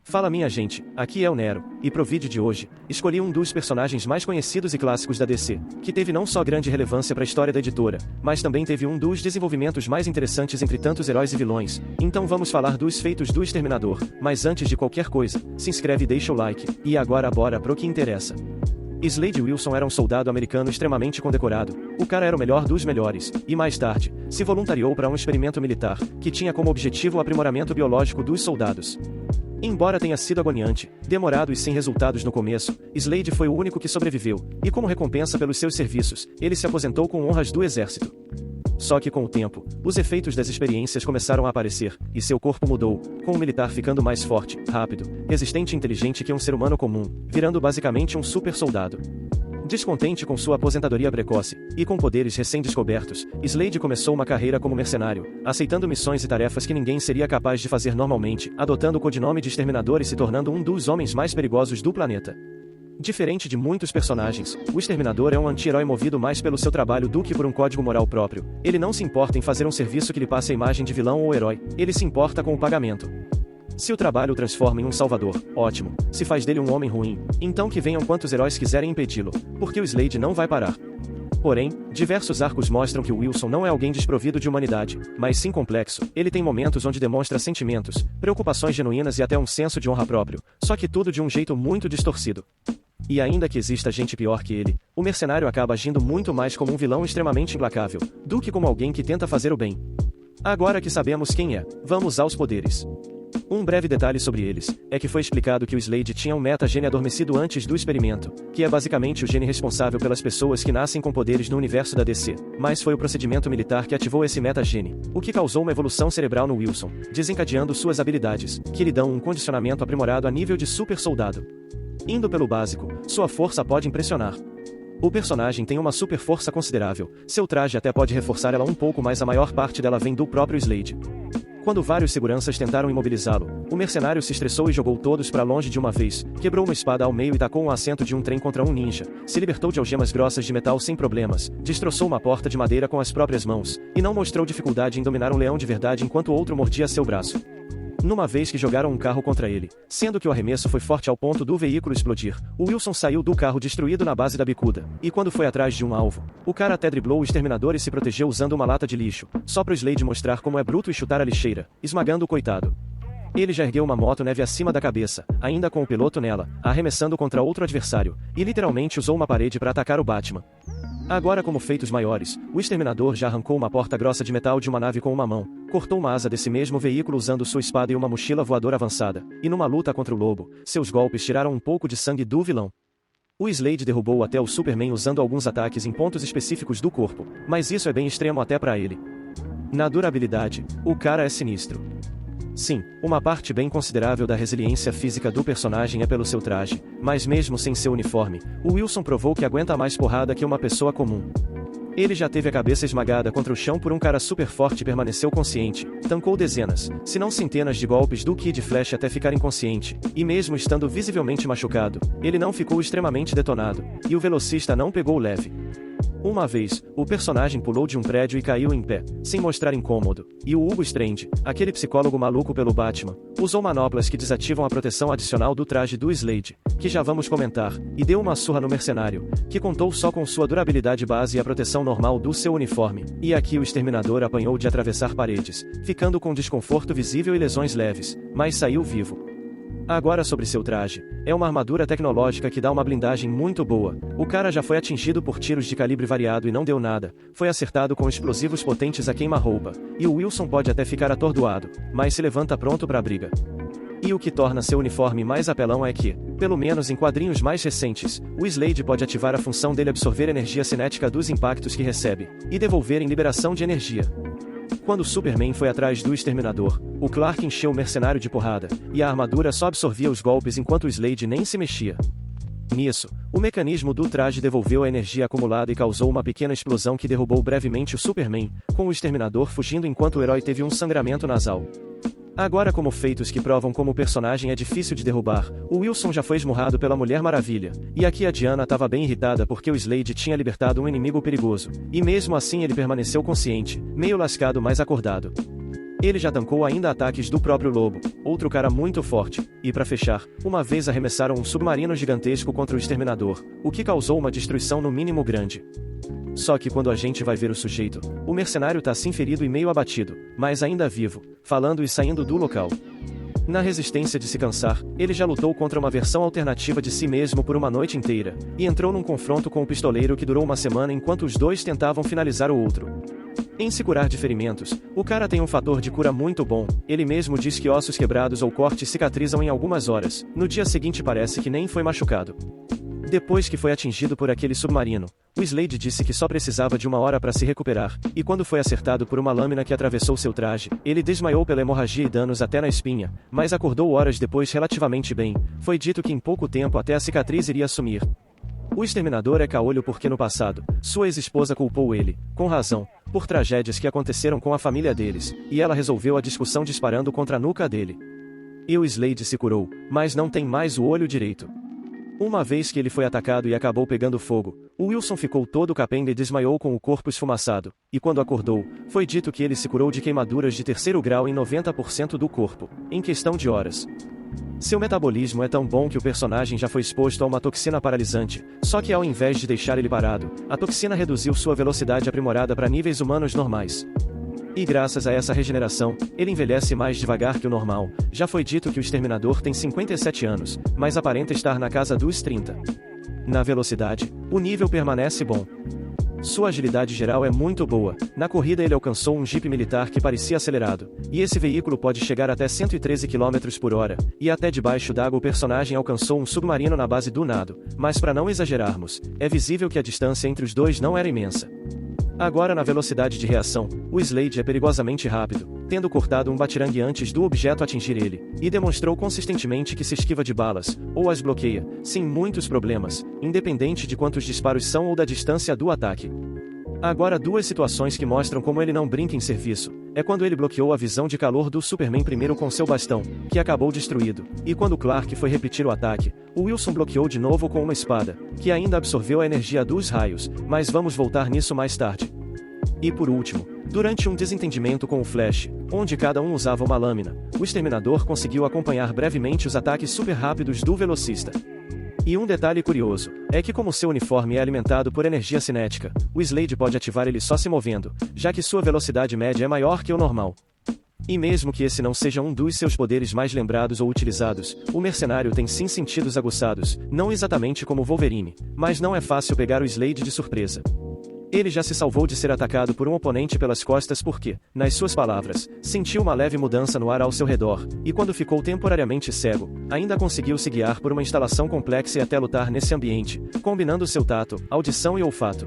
Fala minha gente, aqui é o Nero, e pro vídeo de hoje, escolhi um dos personagens mais conhecidos e clássicos da DC, que teve não só grande relevância para a história da editora, mas também teve um dos desenvolvimentos mais interessantes entre tantos heróis e vilões. Então vamos falar dos feitos do Exterminador, mas antes de qualquer coisa, se inscreve e deixa o like, e agora bora pro que interessa. Slade Wilson era um soldado americano extremamente condecorado, o cara era o melhor dos melhores, e mais tarde, se voluntariou para um experimento militar, que tinha como objetivo o aprimoramento biológico dos soldados. Embora tenha sido agoniante, demorado e sem resultados no começo, Slade foi o único que sobreviveu, e como recompensa pelos seus serviços, ele se aposentou com honras do exército. Só que com o tempo, os efeitos das experiências começaram a aparecer, e seu corpo mudou, com o militar ficando mais forte, rápido, resistente e inteligente que um ser humano comum, virando basicamente um super soldado. Descontente com sua aposentadoria precoce, e com poderes recém-descobertos, Slade começou uma carreira como mercenário, aceitando missões e tarefas que ninguém seria capaz de fazer normalmente, adotando o codinome de Exterminador e se tornando um dos homens mais perigosos do planeta. Diferente de muitos personagens, o Exterminador é um anti-herói movido mais pelo seu trabalho do que por um código moral próprio. Ele não se importa em fazer um serviço que lhe passe a imagem de vilão ou herói, ele se importa com o pagamento. Se o trabalho o transforma em um salvador, ótimo. Se faz dele um homem ruim, então que venham quantos heróis quiserem impedi-lo, porque o Slade não vai parar. Porém, diversos arcos mostram que o Wilson não é alguém desprovido de humanidade, mas sim complexo. Ele tem momentos onde demonstra sentimentos, preocupações genuínas e até um senso de honra próprio, só que tudo de um jeito muito distorcido. E ainda que exista gente pior que ele, o mercenário acaba agindo muito mais como um vilão extremamente implacável, do que como alguém que tenta fazer o bem. Agora que sabemos quem é, vamos aos poderes. Um breve detalhe sobre eles, é que foi explicado que o Slade tinha um meta-gene adormecido antes do experimento, que é basicamente o gene responsável pelas pessoas que nascem com poderes no universo da DC, mas foi o procedimento militar que ativou esse meta-gene, o que causou uma evolução cerebral no Wilson, desencadeando suas habilidades, que lhe dão um condicionamento aprimorado a nível de super soldado. Indo pelo básico, sua força pode impressionar. O personagem tem uma super força considerável, seu traje até pode reforçar ela um pouco, mas a maior parte dela vem do próprio Slade. Quando vários seguranças tentaram imobilizá-lo, o mercenário se estressou e jogou todos para longe de uma vez, quebrou uma espada ao meio e tacou um assento de um trem contra um ninja, se libertou de algemas grossas de metal sem problemas, destroçou uma porta de madeira com as próprias mãos, e não mostrou dificuldade em dominar um leão de verdade enquanto o outro mordia seu braço. Numa vez que jogaram um carro contra ele, sendo que o arremesso foi forte ao ponto do veículo explodir, o Wilson saiu do carro destruído na base da bicuda, e quando foi atrás de um alvo, o cara até driblou o Exterminador e se protegeu usando uma lata de lixo, só pro Slade mostrar como é bruto e chutar a lixeira, esmagando o coitado. Ele já ergueu uma moto neve acima da cabeça, ainda com o piloto nela, arremessando contra outro adversário, e literalmente usou uma parede para atacar o Batman. Agora, como feitos maiores, o Exterminador já arrancou uma porta grossa de metal de uma nave com uma mão, cortou uma asa desse mesmo veículo usando sua espada e uma mochila voadora avançada, e numa luta contra o lobo, seus golpes tiraram um pouco de sangue do vilão. O Slade derrubou até o Superman usando alguns ataques em pontos específicos do corpo, mas isso é bem extremo até pra ele. Na durabilidade, o cara é sinistro. Sim, uma parte bem considerável da resiliência física do personagem é pelo seu traje, mas mesmo sem seu uniforme, o Wilson provou que aguenta mais porrada que uma pessoa comum. Ele já teve a cabeça esmagada contra o chão por um cara super forte e permaneceu consciente, tancou dezenas, se não centenas de golpes do Kid Flash até ficar inconsciente, e mesmo estando visivelmente machucado, ele não ficou extremamente detonado, e o velocista não pegou leve. Uma vez, o personagem pulou de um prédio e caiu em pé, sem mostrar incômodo, e o Hugo Strange, aquele psicólogo maluco pelo Batman, usou manoplas que desativam a proteção adicional do traje do Slade, que já vamos comentar, e deu uma surra no mercenário, que contou só com sua durabilidade base e a proteção normal do seu uniforme, e aqui o Exterminador apanhou de atravessar paredes, ficando com desconforto visível e lesões leves, mas saiu vivo. Agora sobre seu traje, é uma armadura tecnológica que dá uma blindagem muito boa, o cara já foi atingido por tiros de calibre variado e não deu nada, foi acertado com explosivos potentes a queima-roupa, e o Wilson pode até ficar atordoado, mas se levanta pronto pra briga. E o que torna seu uniforme mais apelão é que, pelo menos em quadrinhos mais recentes, o Slade pode ativar a função dele absorver energia cinética dos impactos que recebe, e devolver em liberação de energia. Quando Superman foi atrás do Exterminador, o Clark encheu o mercenário de porrada, e a armadura só absorvia os golpes enquanto o Slade nem se mexia. Nisso, o mecanismo do traje devolveu a energia acumulada e causou uma pequena explosão que derrubou brevemente o Superman, com o Exterminador fugindo enquanto o herói teve um sangramento nasal. Agora, como feitos que provam como o personagem é difícil de derrubar, o Wilson já foi esmurrado pela Mulher Maravilha, e aqui a Diana estava bem irritada porque o Slade tinha libertado um inimigo perigoso, e mesmo assim ele permaneceu consciente, meio lascado mas acordado. Ele já tancou ainda ataques do próprio Lobo, outro cara muito forte, e para fechar, uma vez arremessaram um submarino gigantesco contra o Exterminador, o que causou uma destruição no mínimo grande. Só que quando a gente vai ver o sujeito, o mercenário tá assim ferido e meio abatido, mas ainda vivo, falando e saindo do local. Na resistência de se cansar, ele já lutou contra uma versão alternativa de si mesmo por uma noite inteira, e entrou num confronto com o pistoleiro que durou uma semana enquanto os dois tentavam finalizar o outro. Em se curar de ferimentos, o cara tem um fator de cura muito bom, ele mesmo diz que ossos quebrados ou cortes cicatrizam em algumas horas, no dia seguinte parece que nem foi machucado. Depois que foi atingido por aquele submarino, o Slade disse que só precisava de uma hora para se recuperar, e quando foi acertado por uma lâmina que atravessou seu traje, ele desmaiou pela hemorragia e danos até na espinha, mas acordou horas depois relativamente bem. Foi dito que em pouco tempo até a cicatriz iria sumir. O Exterminador é caolho porque no passado, sua ex-esposa culpou ele, com razão, por tragédias que aconteceram com a família deles, e ela resolveu a discussão disparando contra a nuca dele. E o Slade se curou, mas não tem mais o olho direito. Uma vez que ele foi atacado e acabou pegando fogo, o Wilson ficou todo capenga e desmaiou com o corpo esfumaçado, e quando acordou, foi dito que ele se curou de queimaduras de 3º grau em 90% do corpo, em questão de horas. Seu metabolismo é tão bom que o personagem já foi exposto a uma toxina paralisante, só que ao invés de deixar ele parado, a toxina reduziu sua velocidade aprimorada para níveis humanos normais. E graças a essa regeneração, ele envelhece mais devagar que o normal. Já foi dito que o Exterminador tem 57 anos, mas aparenta estar na casa dos 30. Na velocidade, o nível permanece bom. Sua agilidade geral é muito boa. Na corrida ele alcançou um Jeep militar que parecia acelerado, e esse veículo pode chegar até 113 km por hora, e até debaixo d'água o personagem alcançou um submarino na base do nado, mas para não exagerarmos, é visível que a distância entre os dois não era imensa. Agora na velocidade de reação, o Slade é perigosamente rápido, tendo cortado um batirangue antes do objeto atingir ele, e demonstrou consistentemente que se esquiva de balas, ou as bloqueia, sem muitos problemas, independente de quantos disparos são ou da distância do ataque. Agora duas situações que mostram como ele não brinca em serviço, é quando ele bloqueou a visão de calor do Superman primeiro com seu bastão, que acabou destruído, e quando Clark foi repetir o ataque, o Wilson bloqueou de novo com uma espada, que ainda absorveu a energia dos raios, mas vamos voltar nisso mais tarde. E por último, durante um desentendimento com o Flash, onde cada um usava uma lâmina, o Exterminador conseguiu acompanhar brevemente os ataques super rápidos do velocista. E um detalhe curioso, é que como seu uniforme é alimentado por energia cinética, o Slade pode ativar ele só se movendo, já que sua velocidade média é maior que o normal. E mesmo que esse não seja um dos seus poderes mais lembrados ou utilizados, o mercenário tem sim sentidos aguçados, não exatamente como Wolverine, mas não é fácil pegar o Slade de surpresa. Ele já se salvou de ser atacado por um oponente pelas costas porque, nas suas palavras, sentiu uma leve mudança no ar ao seu redor, e quando ficou temporariamente cego, ainda conseguiu se guiar por uma instalação complexa e até lutar nesse ambiente, combinando seu tato, audição e olfato.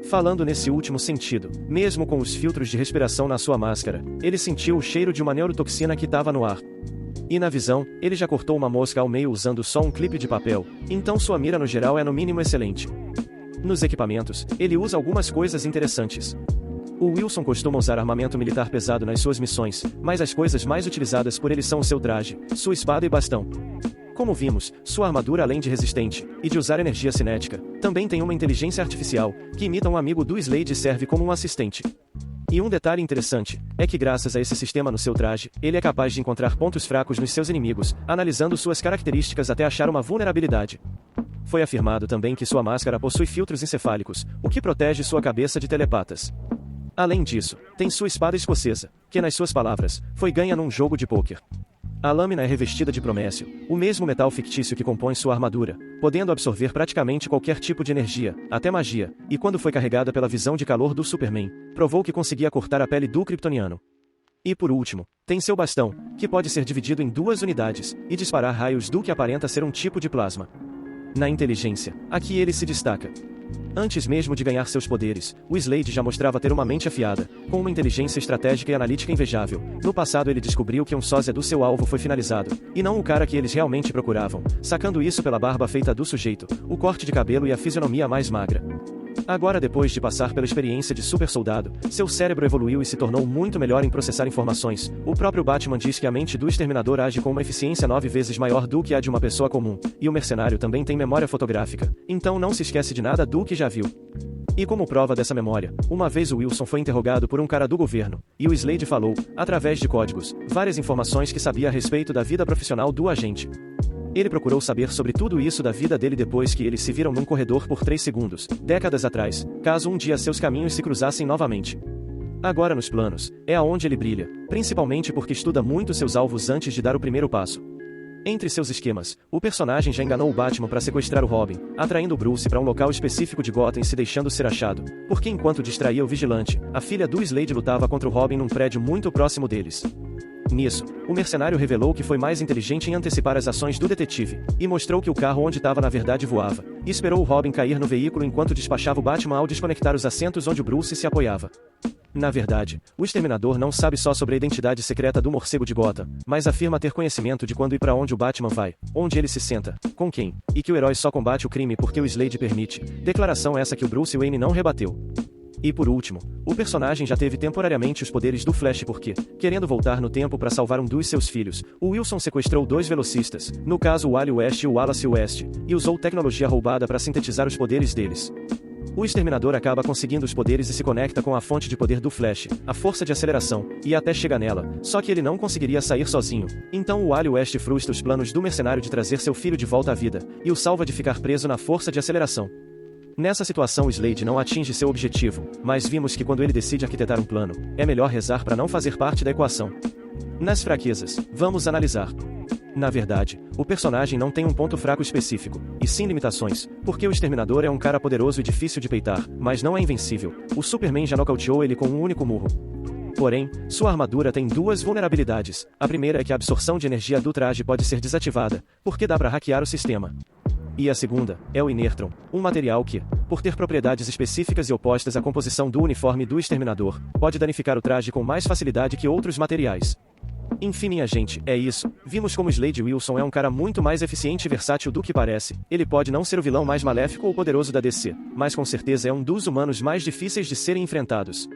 Falando nesse último sentido, mesmo com os filtros de respiração na sua máscara, ele sentiu o cheiro de uma neurotoxina que estava no ar. E na visão, ele já cortou uma mosca ao meio usando só um clipe de papel, então sua mira no geral é no mínimo excelente. Nos equipamentos, ele usa algumas coisas interessantes. O Wilson costuma usar armamento militar pesado nas suas missões, mas as coisas mais utilizadas por ele são o seu traje, sua espada e bastão. Como vimos, sua armadura além de resistente, e de usar energia cinética, também tem uma inteligência artificial, que imita um amigo do Slade e serve como um assistente. E um detalhe interessante, é que graças a esse sistema no seu traje, ele é capaz de encontrar pontos fracos nos seus inimigos, analisando suas características até achar uma vulnerabilidade. Foi afirmado também que sua máscara possui filtros encefálicos, o que protege sua cabeça de telepatas. Além disso, tem sua espada escocesa, que nas suas palavras, foi ganha num jogo de pôquer. A lâmina é revestida de promécio, o mesmo metal fictício que compõe sua armadura, podendo absorver praticamente qualquer tipo de energia, até magia, e quando foi carregada pela visão de calor do Superman, provou que conseguia cortar a pele do kryptoniano. E por último, tem seu bastão, que pode ser dividido em 2 unidades, e disparar raios do que aparenta ser um tipo de plasma. Na inteligência, aqui ele se destaca. Antes mesmo de ganhar seus poderes, o Slade já mostrava ter uma mente afiada, com uma inteligência estratégica e analítica invejável. No passado ele descobriu que um sósia do seu alvo foi finalizado, e não o cara que eles realmente procuravam, sacando isso pela barba feita do sujeito, o corte de cabelo e a fisionomia mais magra. Agora, depois de passar pela experiência de super soldado, seu cérebro evoluiu e se tornou muito melhor em processar informações. O próprio Batman diz que a mente do Exterminador age com uma eficiência 9 vezes maior do que a de uma pessoa comum, e o mercenário também tem memória fotográfica, então não se esquece de nada do que já viu. E como prova dessa memória, uma vez o Wilson foi interrogado por um cara do governo, e o Slade falou, através de códigos, várias informações que sabia a respeito da vida profissional do agente. Ele procurou saber sobre tudo isso da vida dele depois que eles se viram num corredor por 3 segundos, décadas atrás, caso um dia seus caminhos se cruzassem novamente. Agora nos planos, é aonde ele brilha, principalmente porque estuda muito seus alvos antes de dar o primeiro passo. Entre seus esquemas, o personagem já enganou o Batman para sequestrar o Robin, atraindo o Bruce para um local específico de Gotham e se deixando ser achado, porque enquanto distraía o vigilante, a filha do Slade lutava contra o Robin num prédio muito próximo deles. Nisso, o mercenário revelou que foi mais inteligente em antecipar as ações do detetive, e mostrou que o carro onde estava na verdade voava, e esperou o Robin cair no veículo enquanto despachava o Batman ao desconectar os assentos onde o Bruce se apoiava. Na verdade, o Exterminador não sabe só sobre a identidade secreta do morcego de Gotham, mas afirma ter conhecimento de quando e para onde o Batman vai, onde ele se senta, com quem, e que o herói só combate o crime porque o Slade permite, declaração essa que o Bruce Wayne não rebateu. E por último, o personagem já teve temporariamente os poderes do Flash porque, querendo voltar no tempo para salvar um dos seus filhos, o Wilson sequestrou 2 velocistas, no caso o Wally West e o Wallace West, e usou tecnologia roubada para sintetizar os poderes deles. O Exterminador acaba conseguindo os poderes e se conecta com a fonte de poder do Flash, a força de aceleração, e até chega nela, só que ele não conseguiria sair sozinho. Então o Wally West frustra os planos do mercenário de trazer seu filho de volta à vida, e o salva de ficar preso na força de aceleração. Nessa situação o Slade não atinge seu objetivo, mas vimos que quando ele decide arquitetar um plano, é melhor rezar para não fazer parte da equação. Nas fraquezas, vamos analisar. Na verdade, o personagem não tem um ponto fraco específico, e sim limitações, porque o Exterminador é um cara poderoso e difícil de peitar, mas não é invencível. O Superman já nocauteou ele com um único murro. Porém, sua armadura tem 2 vulnerabilidades. A primeira é que a absorção de energia do traje pode ser desativada, porque dá para hackear o sistema. E a segunda é o Inertron, um material que, por ter propriedades específicas e opostas à composição do uniforme do Exterminador, pode danificar o traje com mais facilidade que outros materiais. Enfim, minha gente, é isso. Vimos como Slade Wilson é um cara muito mais eficiente e versátil do que parece. Ele pode não ser o vilão mais maléfico ou poderoso da DC, mas com certeza é um dos humanos mais difíceis de serem enfrentados.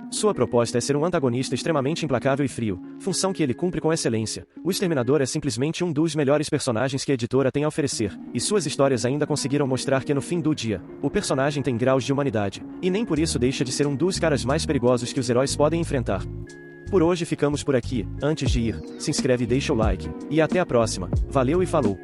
Sua proposta é ser um antagonista extremamente implacável e frio, função que ele cumpre com excelência. O Exterminador é simplesmente um dos melhores personagens que a editora tem a oferecer, e suas histórias ainda conseguiram mostrar que no fim do dia, o personagem tem graus de humanidade, e nem por isso deixa de ser um dos caras mais perigosos que os heróis podem enfrentar. Por hoje ficamos por aqui. Antes de ir, se inscreve e deixa o like. E até a próxima. Valeu e falou!